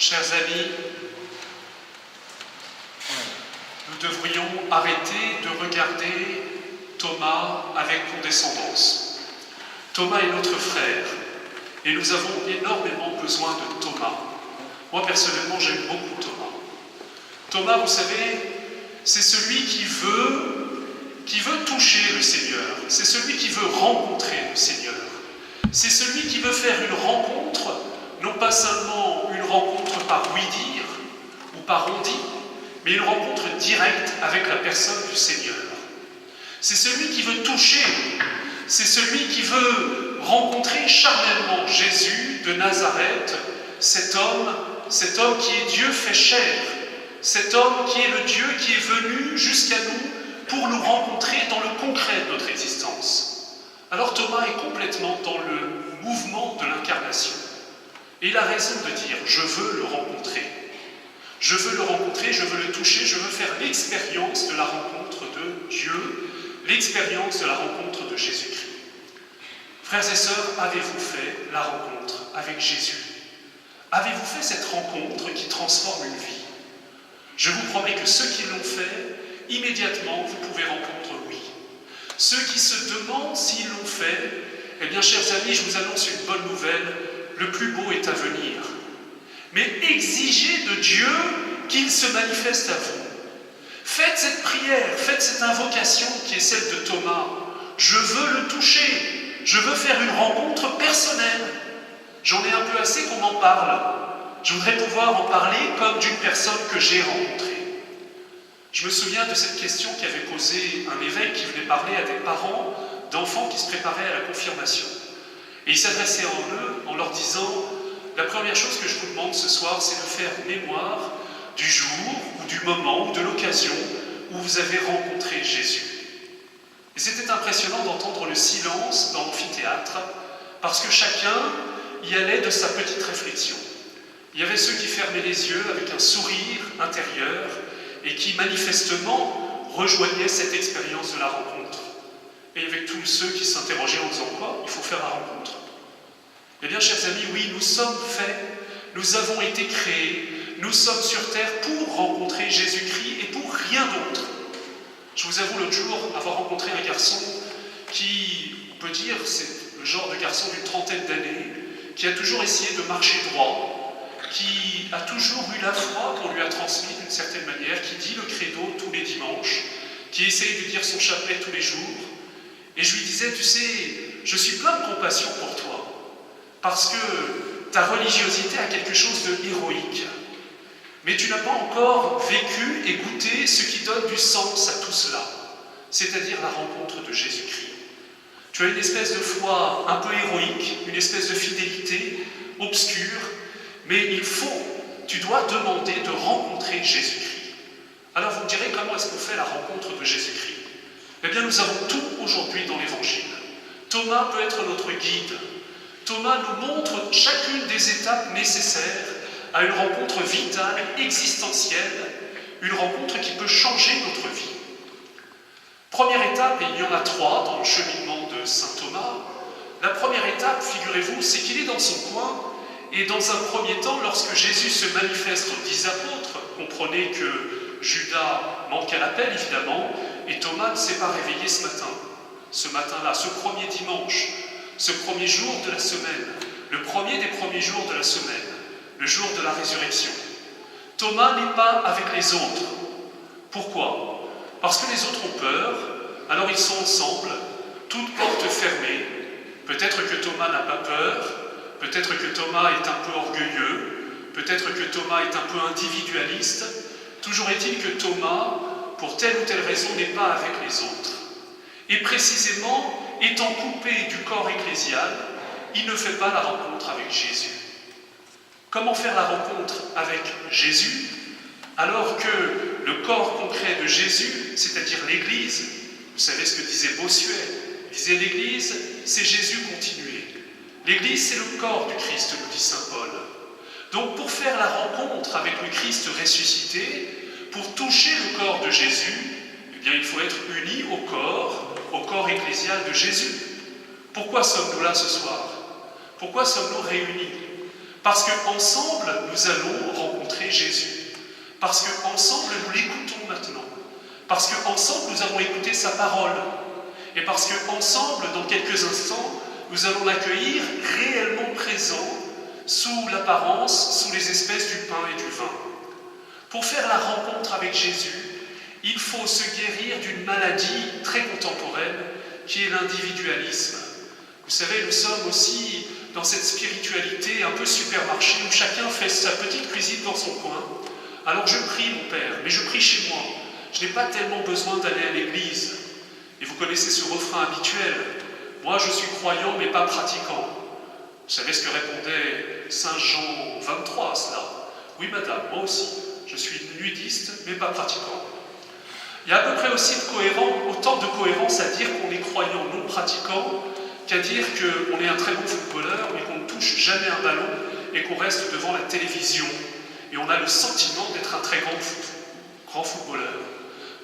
Chers amis, nous devrions arrêter de regarder Thomas avec condescendance. Thomas est notre frère et nous avons énormément besoin de Thomas. Moi personnellement, j'aime beaucoup Thomas. Thomas, vous savez, c'est celui qui veut toucher le Seigneur. C'est celui qui veut rencontrer le Seigneur. C'est celui qui veut faire une rencontre, non pas seulement une rencontre par oui-dire ou par on-dit, mais une rencontre directe avec la personne du Seigneur. C'est celui qui veut toucher, c'est celui qui veut rencontrer charnellement Jésus de Nazareth, cet homme qui est Dieu fait chair, cet homme qui est le Dieu qui est venu jusqu'à nous pour nous rencontrer dans le concret de notre existence. Alors Thomas est complètement dans le mouvement de l'incarnation. Et il a raison de dire « je veux le rencontrer ». Je veux le rencontrer, je veux le toucher, je veux faire l'expérience de la rencontre de Dieu, l'expérience de la rencontre de Jésus-Christ. Frères et sœurs, avez-vous fait la rencontre avec Jésus? Avez-vous fait cette rencontre qui transforme une vie? Je vous promets que ceux qui l'ont fait, immédiatement, vous pouvez répondre oui. Ceux qui se demandent s'ils l'ont fait, eh bien, chers amis, je vous annonce une bonne nouvelle, le plus beau est à venir. Mais exigez de Dieu qu'il se manifeste à vous. Faites cette prière, faites cette invocation qui est celle de Thomas. Je veux le toucher, je veux faire une rencontre personnelle. J'en ai un peu assez qu'on m'en parle. Je voudrais pouvoir en parler comme d'une personne que j'ai rencontrée. Je me souviens de cette question qu'avait posée un évêque qui venait parler à des parents d'enfants qui se préparaient à la confirmation. Et il s'adressait en eux en leur disant « La première chose que je vous demande ce soir, c'est de faire mémoire du jour ou du moment ou de l'occasion où vous avez rencontré Jésus. » Et c'était impressionnant d'entendre le silence dans l'amphithéâtre parce que chacun y allait de sa petite réflexion. Il y avait ceux qui fermaient les yeux avec un sourire intérieur et qui manifestement rejoignaient cette expérience de la rencontre. Et il y avait tous ceux qui s'interrogeaient en disant quoi? Il faut faire la rencontre. Eh bien, chers amis, oui, nous sommes faits, nous avons été créés, nous sommes sur terre pour rencontrer Jésus-Christ et pour rien d'autre. Je vous avoue l'autre jour avoir rencontré un garçon qui, on peut dire, c'est le genre de garçon d'une trentaine d'années, qui a toujours essayé de marcher droit, qui a toujours eu la foi qu'on lui a transmise d'une certaine manière, qui dit le credo tous les dimanches, qui essaye de dire son chapelet tous les jours. Et je lui disais, tu sais, je suis plein de compassion pour toi, parce que ta religiosité a quelque chose de héroïque. Mais tu n'as pas encore vécu et goûté ce qui donne du sens à tout cela, c'est-à-dire la rencontre de Jésus-Christ. Tu as une espèce de foi un peu héroïque, une espèce de fidélité obscure, mais tu dois demander de rencontrer Jésus-Christ. Alors vous me direz, comment est-ce qu'on fait la rencontre de Jésus-Christ? Eh bien, nous avons tout aujourd'hui dans l'Évangile. Thomas peut être notre guide. Thomas nous montre chacune des étapes nécessaires à une rencontre vitale, existentielle, une rencontre qui peut changer notre vie. Première étape, et il y en a 3 dans le cheminement de saint Thomas. La première étape, figurez-vous, c'est qu'il est dans son coin, et dans un premier temps, lorsque Jésus se manifeste aux 10 apôtres, comprenez que Judas manque à l'appel, évidemment, et Thomas ne s'est pas réveillé ce matin-là, ce premier dimanche, ce premier jour de la semaine, le premier des premiers jours de la semaine, le jour de la résurrection. Thomas n'est pas avec les autres. Pourquoi? Parce que les autres ont peur, alors ils sont ensemble, toutes portes fermées. Peut-être que Thomas n'a pas peur, peut-être que Thomas est un peu orgueilleux, peut-être que Thomas est un peu individualiste. Toujours est-il que Thomas, pour telle ou telle raison, n'est pas avec les autres. Et précisément, étant coupé du corps ecclésial, il ne fait pas la rencontre avec Jésus. Comment faire la rencontre avec Jésus alors que le corps concret de Jésus, c'est-à-dire l'Église, vous savez ce que disait Bossuet, il disait l'Église, c'est Jésus continué. L'Église, c'est le corps du Christ, nous dit saint Paul. Donc pour faire la rencontre avec le Christ ressuscité, pour toucher le corps de Jésus, eh bien il faut être uni au corps ecclésial de Jésus. Pourquoi sommes-nous là ce soir? Pourquoi sommes-nous réunis? Parce qu'ensemble, nous allons rencontrer Jésus. Parce qu'ensemble, nous l'écoutons maintenant. Parce qu'ensemble, nous allons écouter sa parole. Et parce qu'ensemble, dans quelques instants, nous allons l'accueillir réellement présent, sous l'apparence, sous les espèces du pain et du vin. Pour faire la rencontre avec Jésus, il faut se guérir d'une maladie très contemporaine, qui est l'individualisme. Vous savez, nous sommes aussi dans cette spiritualité un peu supermarché, où chacun fait sa petite cuisine dans son coin. Alors je prie mon Père, mais je prie chez moi. Je n'ai pas tellement besoin d'aller à l'église. Et vous connaissez ce refrain habituel. Moi je suis croyant mais pas pratiquant. Vous savez ce que répondait Saint Jean 23 à cela? Oui madame, moi aussi. Je suis nudiste mais pas pratiquant. Il y a à peu près aussi autant de cohérence à dire qu'on est croyant non pratiquant qu'à dire qu'on est un très bon footballeur mais qu'on ne touche jamais un ballon et qu'on reste devant la télévision. Et on a le sentiment d'être un très grand footballeur.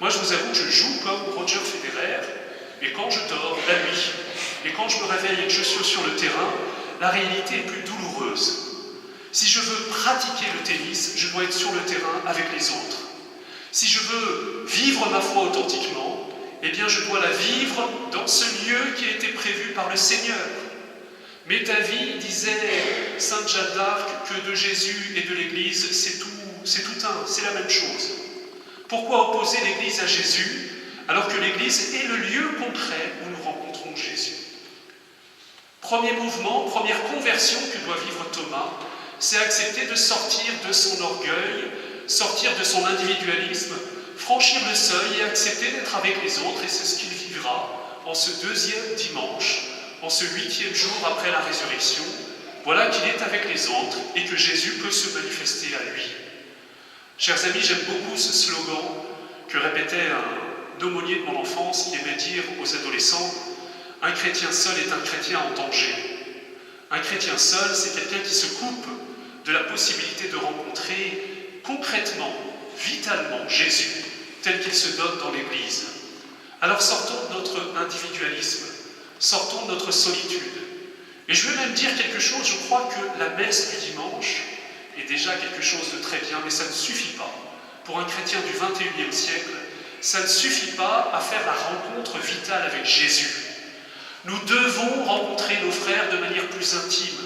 Moi, je vous avoue que je joue comme Roger Federer, et quand je dors la nuit, et quand je me réveille et que je suis sur le terrain, la réalité est plus douloureuse. Si je veux pratiquer le tennis, je dois être sur le terrain avec les autres. Si je veux vivre ma foi authentiquement, eh bien je dois la vivre dans ce lieu qui a été prévu par le Seigneur. Mais ta vie, disait Sainte Jeanne d'Arc, que de Jésus et de l'Église, c'est la même chose. Pourquoi opposer l'Église à Jésus, alors que l'Église est le lieu concret où nous rencontrons Jésus? Premier mouvement, première conversion que doit vivre Thomas, c'est accepter de sortir de son orgueil, sortir de son individualisme, franchir le seuil et accepter d'être avec les autres, et c'est ce qu'il vivra en ce deuxième dimanche, en ce 8e jour après la résurrection. Voilà qu'il est avec les autres et que Jésus peut se manifester à lui. Chers amis, j'aime beaucoup ce slogan que répétait un aumônier de mon enfance qui aimait dire aux adolescents « Un chrétien seul est un chrétien en danger ». Un chrétien seul, c'est quelqu'un qui se coupe de la possibilité de rencontrer concrètement, vitalement Jésus, tel qu'il se donne dans l'Église. Alors sortons de notre individualisme, sortons de notre solitude. Et je vais même dire quelque chose, je crois que la messe du dimanche est déjà quelque chose de très bien, mais ça ne suffit pas. Pour un chrétien du XXIe siècle, ça ne suffit pas à faire la rencontre vitale avec Jésus. Nous devons rencontrer nos frères de manière plus intime.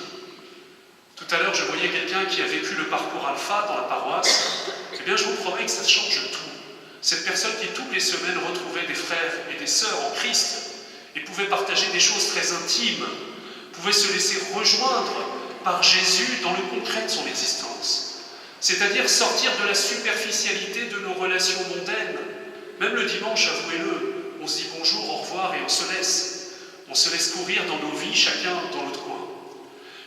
Tout à l'heure, je voyais quelqu'un qui a vécu le parcours Alpha dans la paroisse. Eh bien, je vous promets que ça change tout. Cette personne qui, toutes les semaines, retrouvait des frères et des sœurs en Christ et pouvait partager des choses très intimes, pouvait se laisser rejoindre par Jésus dans le concret de son existence. C'est-à-dire sortir de la superficialité de nos relations mondaines. Même le dimanche, avouez-le, on se dit bonjour, au revoir et on se laisse. On se laisse courir dans nos vies, chacun dans notre coin.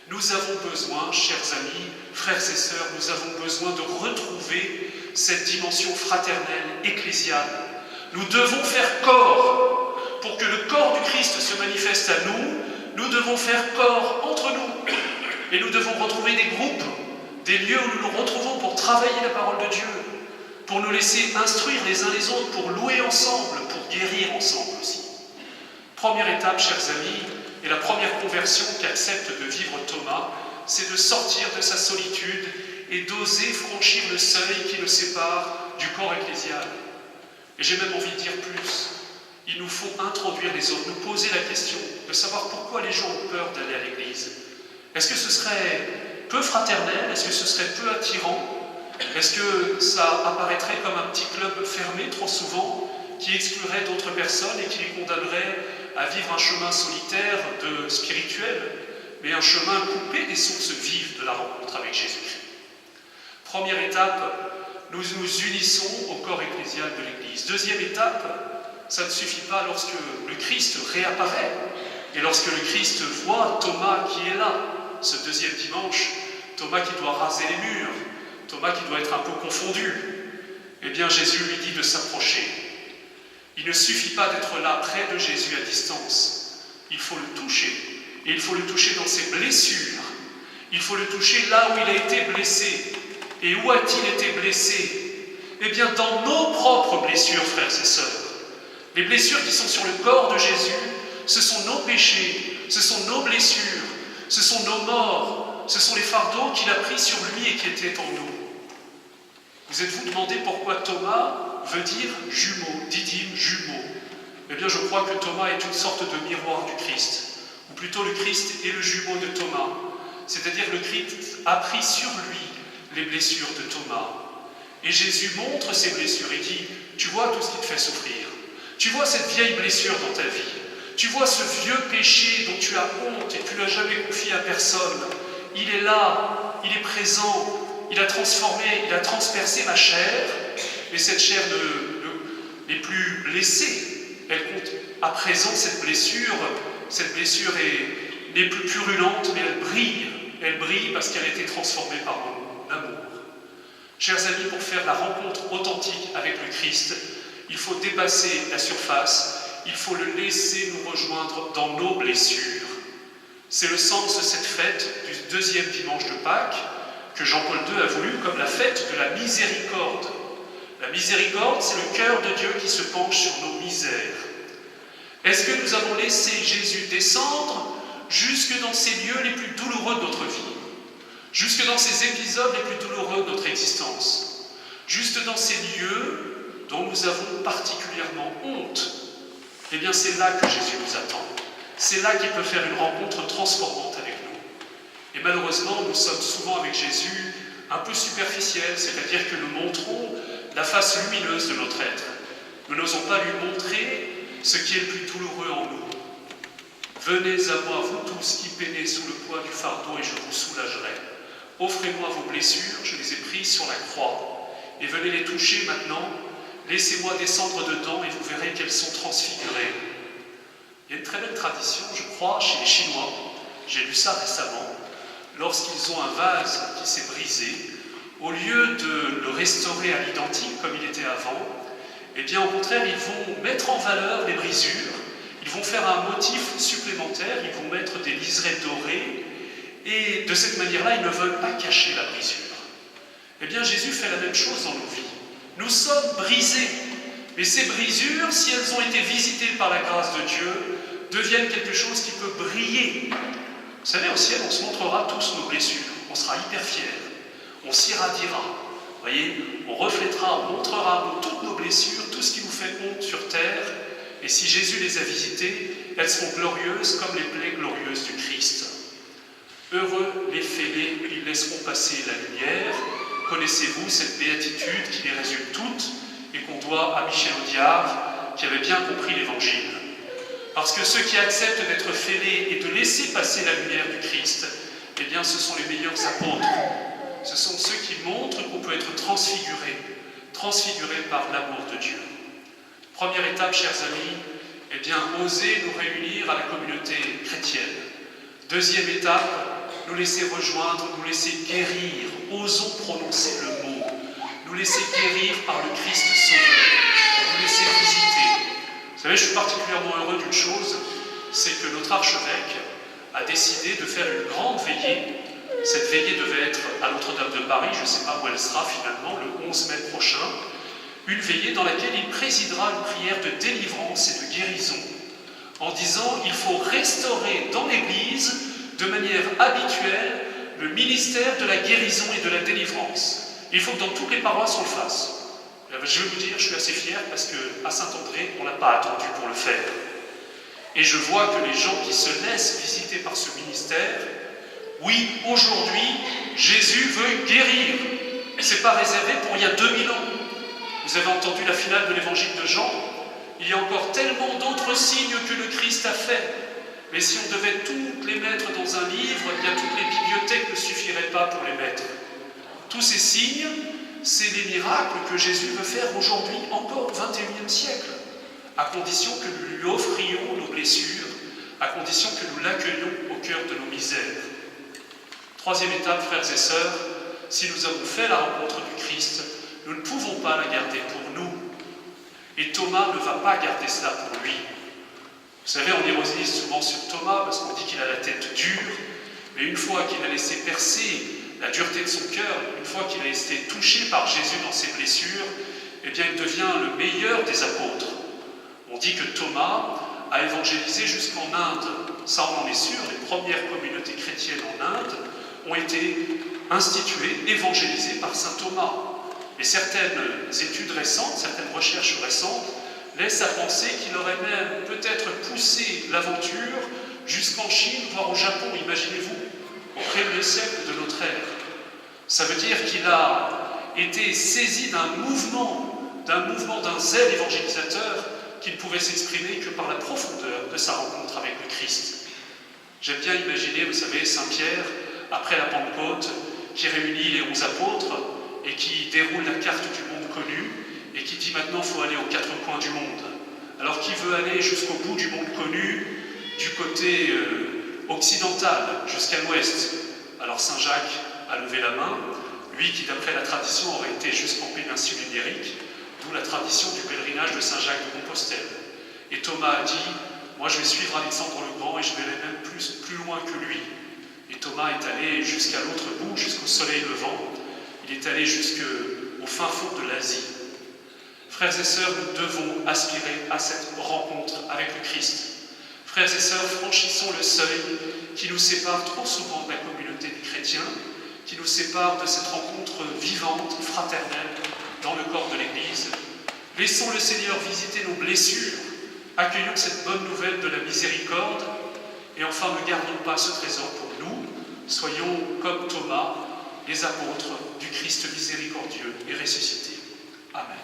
Nous avons besoin, chers amis, frères et sœurs, nous avons besoin de retrouver cette dimension fraternelle, ecclésiale. Nous devons faire corps. Pour que le corps du Christ se manifeste à nous, nous devons faire corps entre nous. Et nous devons retrouver des groupes, des lieux où nous nous retrouvons pour travailler la parole de Dieu, pour nous laisser instruire les uns les autres, pour louer ensemble, pour guérir ensemble aussi. Première étape, chers amis, et la première conversion qu'accepte de vivre Thomas, c'est de sortir de sa solitude et d'oser franchir le seuil qui le sépare du corps ecclésial. Et j'ai même envie de dire plus. Il nous faut introduire les autres, nous poser la question de savoir pourquoi les gens ont peur d'aller à l'église. Est-ce que ce serait peu fraternel? Est-ce que ce serait peu attirant? Est-ce que ça apparaîtrait comme un petit club fermé trop souvent qui exclurait d'autres personnes et qui les condamnerait à vivre un chemin solitaire spirituel, mais un chemin coupé des sources vives de la rencontre avec Jésus-Christ? Première étape, nous nous unissons au corps ecclésial de l'Église. Deuxième étape, ça ne suffit pas lorsque le Christ réapparaît et lorsque le Christ voit Thomas qui est là, ce deuxième dimanche, Thomas qui doit raser les murs, Thomas qui doit être un peu confondu. Eh bien, Jésus lui dit de s'approcher. Il ne suffit pas d'être là, près de Jésus, à distance. Il faut le toucher. Et il faut le toucher dans ses blessures. Il faut le toucher là où il a été blessé. Et où a-t-il été blessé? Eh bien, dans nos propres blessures, frères et sœurs. Les blessures qui sont sur le corps de Jésus, ce sont nos péchés, ce sont nos blessures, ce sont nos morts, ce sont les fardeaux qu'il a pris sur lui et qui étaient en nous. Vous êtes-vous demandé pourquoi Thomas veut dire jumeau, didyme, jumeau? Eh bien, je crois que Thomas est une sorte de miroir du Christ, ou plutôt le Christ est le jumeau de Thomas. C'est-à-dire le Christ a pris sur lui les blessures de Thomas. Et Jésus montre ces blessures et dit, tu vois tout ce qui te fait souffrir. Tu vois cette vieille blessure dans ta vie. Tu vois ce vieux péché dont tu as honte et tu ne l'as jamais confié à personne. Il est là, il est présent, il a transformé, il a transpercé ma chair. Et cette chair n'est plus blessée. Elle compte à présent cette blessure n'est plus purulente, mais elle brille. Elle brille parce qu'elle a été transformée par mon amour. Chers amis, pour faire la rencontre authentique avec le Christ, il faut dépasser la surface, il faut le laisser nous rejoindre dans nos blessures. C'est le sens de cette fête du deuxième dimanche de Pâques que Jean-Paul II a voulu comme la fête de la miséricorde. La miséricorde, c'est le cœur de Dieu qui se penche sur nos misères. Est-ce que nous avons laissé Jésus descendre jusque dans ces lieux les plus douloureux de notre vie, jusque dans ces épisodes les plus douloureux de notre existence, juste dans ces lieux dont nous avons particulièrement honte? Eh bien, c'est là que Jésus nous attend. C'est là qu'il peut faire une rencontre transformante avec nous. Et malheureusement, nous sommes souvent avec Jésus un peu superficiels, c'est-à-dire que nous montrons la face lumineuse de notre être. Nous n'osons pas lui montrer ce qui est le plus douloureux en nous. Venez à moi, vous tous qui peinez sous le poids du fardeau, et je vous soulagerai. Offrez-moi vos blessures, je les ai prises sur la croix. Et venez les toucher maintenant. Laissez-moi descendre dedans et vous verrez qu'elles sont transfigurées. Il y a une très belle tradition, je crois, chez les Chinois. J'ai lu ça récemment. Lorsqu'ils ont un vase qui s'est brisé, au lieu de le restaurer à l'identique comme il était avant, eh bien au contraire, ils vont mettre en valeur les brisures. Ils vont faire un motif supplémentaire, ils vont mettre des liserés dorés, et de cette manière-là, ils ne veulent pas cacher la brisure. Eh bien, Jésus fait la même chose dans nos vies. Nous sommes brisés, mais ces brisures, si elles ont été visitées par la grâce de Dieu, deviennent quelque chose qui peut briller. Vous savez, au ciel, on se montrera tous nos blessures, on sera hyper fiers, on s'irradiera. Vous voyez, on reflètera, on montrera toutes nos blessures, tout ce qui nous fait honte sur terre. Et si Jésus les a visitées, elles seront glorieuses comme les plaies glorieuses du Christ. Heureux les fêlés, ils laisseront passer la lumière. Connaissez-vous cette béatitude qui les résume toutes et qu'on doit à Michel Audiard, qui avait bien compris l'Évangile? Parce que ceux qui acceptent d'être fêlés et de laisser passer la lumière du Christ, eh bien ce sont les meilleurs apôtres. Ce sont ceux qui montrent qu'on peut être transfiguré par l'amour de Dieu. Première étape, chers amis, eh bien, oser nous réunir à la communauté chrétienne. Deuxième étape, nous laisser rejoindre, nous laisser guérir. Osons prononcer le mot. Nous laisser guérir par le Christ Sauveur. Nous laisser visiter. Vous savez, je suis particulièrement heureux d'une chose, c'est que notre archevêque a décidé de faire une grande veillée. Cette veillée devait être à Notre-Dame de Paris, je ne sais pas où elle sera finalement, le 11 mai prochain. Une veillée dans laquelle il présidera une prière de délivrance et de guérison, en disant il faut restaurer dans l'Église, de manière habituelle, le ministère de la guérison et de la délivrance. Il faut que dans toutes les paroisses on le fasse. Je vais vous dire, je suis assez fier parce qu'à Saint-André, on n'a pas attendu pour le faire. Et je vois que les gens qui se laissent visiter par ce ministère, oui, aujourd'hui, Jésus veut guérir. Ce n'est pas réservé pour il y a 2000 ans. Vous avez entendu la finale de l'évangile de Jean? Il y a encore tellement d'autres signes que le Christ a fait. Mais si on devait toutes les mettre dans un livre, eh bien toutes les bibliothèques ne suffiraient pas pour les mettre. Tous ces signes, c'est les miracles que Jésus veut faire aujourd'hui, encore au XXIe siècle, à condition que nous lui offrions nos blessures, à condition que nous l'accueillions au cœur de nos misères. Troisième étape, frères et sœurs, si nous avons fait la rencontre du Christ, nous ne pouvons pas la garder pour nous. Et Thomas ne va pas garder cela pour lui. Vous savez, on ironise souvent sur Thomas parce qu'on dit qu'il a la tête dure, mais une fois qu'il a laissé percer la dureté de son cœur, une fois qu'il a été touché par Jésus dans ses blessures, eh bien il devient le meilleur des apôtres. On dit que Thomas a évangélisé jusqu'en Inde. Ça, on en est sûr, les premières communautés chrétiennes en Inde ont été institués, évangélisés par saint Thomas. Et certaines études récentes, certaines recherches récentes, laissent à penser qu'il aurait même peut-être poussé l'aventure jusqu'en Chine, voire au Japon, imaginez-vous, au 1er siècle de notre ère. Ça veut dire qu'il a été saisi d'un zèle évangélisateur qui ne pouvait s'exprimer que par la profondeur de sa rencontre avec le Christ. J'aime bien imaginer, vous savez, Saint Pierre, après la Pentecôte, qui réunit les 11 apôtres et qui déroule la carte du monde connu et qui dit maintenant il faut aller aux 4 coins du monde. Alors qui veut aller jusqu'au bout du monde connu, du côté occidental, jusqu'à l'ouest? Alors Saint Jacques a levé la main, lui qui d'après la tradition aurait été jusqu'en péninsule ibérique, d'où la tradition du pèlerinage de Saint Jacques de Compostelle. Et Thomas a dit, moi je vais suivre Alexandre le Grand et je vais aller même plus loin que lui. Et Thomas est allé jusqu'à l'autre bout, jusqu'au soleil levant, il est allé jusqu'au fin fond de l'Asie. Frères et sœurs, nous devons aspirer à cette rencontre avec le Christ. Frères et sœurs, franchissons le seuil qui nous sépare trop souvent de la communauté des chrétiens, qui nous sépare de cette rencontre vivante, fraternelle, dans le corps de l'Église. Laissons le Seigneur visiter nos blessures, accueillons cette bonne nouvelle de la miséricorde, et enfin ne gardons pas ce trésor pour nous, soyons comme Thomas, les apôtres du Christ miséricordieux et ressuscité. Amen.